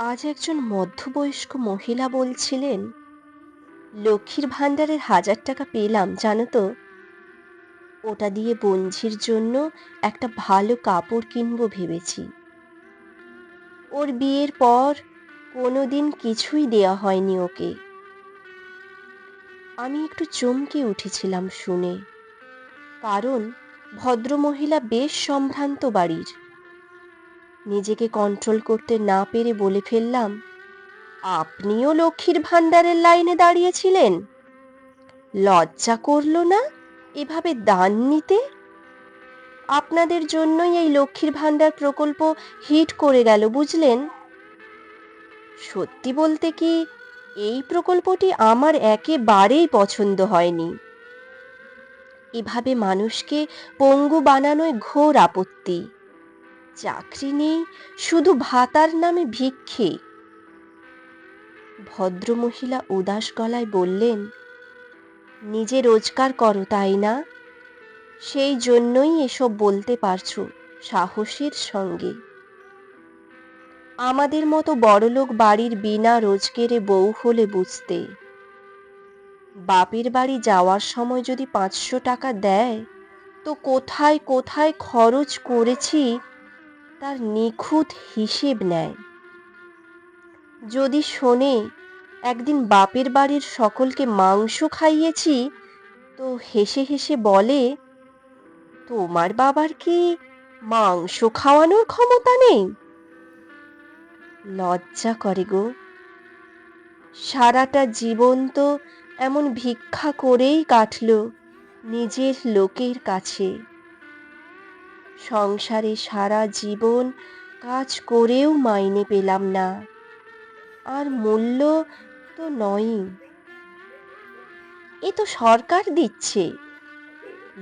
আজ একজন মধ্যবয়স্ক মহিলা বলছিলেন, লক্ষ্মীর ভাণ্ডারের 1,000 টাকা পেলাম জানো তো, ওটা দিয়ে বঞ্ঝির জন্য একটা ভালো কাপড় কিনবো ভেবেছি। ওর বিয়ের পর কোনোদিন কিছুই দেয়া হয়নি ওকে। আমি একটু চমকে উঠেছিলাম শুনে, কারণ ভদ্রমহিলা বেশ সম্ভ্রান্ত বাড়ির। নিজেকে কন্ট্রোল করতে না পেরে বলে ফেললাম, আপনিও লক্ষ্মীর ভাণ্ডারের লাইনে দাঁড়িয়েছিলেন? লজ্জা করলো না এভাবে দান নিতে? আপনাদের জন্যই এই লক্ষ্মীর ভাণ্ডার প্রকল্প হিট করে গেল, বুঝলেন? সত্যি বলতে কি, এই প্রকল্পটি আমার একেবারেই পছন্দ হয়নি। এভাবে মানুষকে পঙ্গু বানানোয় ঘোর আপত্তি। চাকরি নেই, শুধু ভাতার নামে ভিক্ষে। ভদ্রমহিলা উদাস গলায় বললেন, নিজে রোজগার করো তাই না? সেই জন্যই এসব বলতে পারছো সাহসের সঙ্গে। আমাদের মতো বড়লোক বাড়ির বিনা রোজগেরে বউ হলে বুঝতে। বাপের বাড়ি যাওয়ার সময় যদি 500 টাকা দেয়, তো কোথায় কোথায় খরচ করেছি তার নিখুঁত হিসেব নেয়। যদি শোনে একদিন বাপের বাড়ির সকলকে মাংস খাইয়েছি, তো হেসে হেসে বলে, তোমার বাবার কি মাংস খাওয়ানোর ক্ষমতা নেই? লজ্জা করে গো। সারাটা জীবন তো এমন ভিক্ষা করেই কাটলো নিজের লোকের কাছে। সংসারে সারা জীবন কাজ করেও মাইনে পেলাম না, আর মূল্য তো নয়ই। এ তো সরকার দিচ্ছে,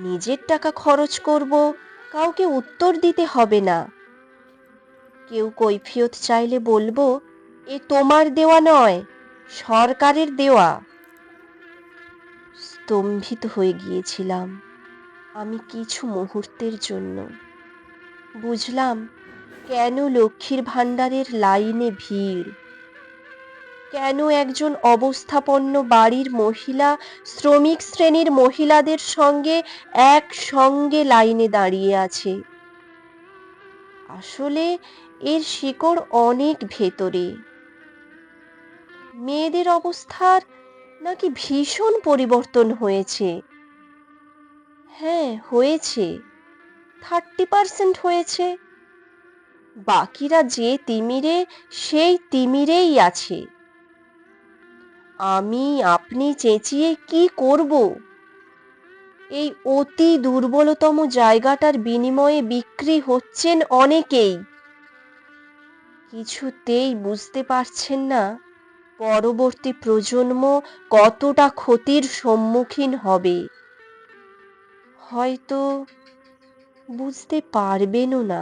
নিজের টাকা খরচ করব, কাউকে উত্তর দিতে হবে না। কেউ কৈফিয়ত চাইলে বলবো, এ তোমার দেওয়া নয়, সরকারের দেওয়া। স্তম্ভিত হয়ে গিয়েছিলাম আমি কিছু মুহূর্তের জন্য। বুঝলাম কেন লক্ষ্মীর ভাণ্ডারের লাইনে ভিড়, কেন একজন অবস্থাপন্ন বাড়ির মহিলা শ্রমিক শ্রেণীর মহিলাদের সঙ্গে একসঙ্গে লাইনে দাঁড়িয়ে আছে। আসলে এর শিকড় অনেক ভেতরে। মেয়েদের অবস্থার নাকি ভীষণ পরিবর্তন হয়েছে। হ্যাঁ, হয়েছে, 30% হয়েছে। বাকিরা যে তিমিরে সেই তিমিরেই আছে। আমি আপনি চেঁচিয়ে কি করব? এই অতি দুর্বলতম জায়গাটার বিনিময়ে বিক্রি হচ্ছেন অনেকেই। কিছুতেই বুঝতে পারছেন না পরবর্তী প্রজন্ম কতটা ক্ষতির সম্মুখীন হবে। হয়তো বুঝতে পারবেনও না।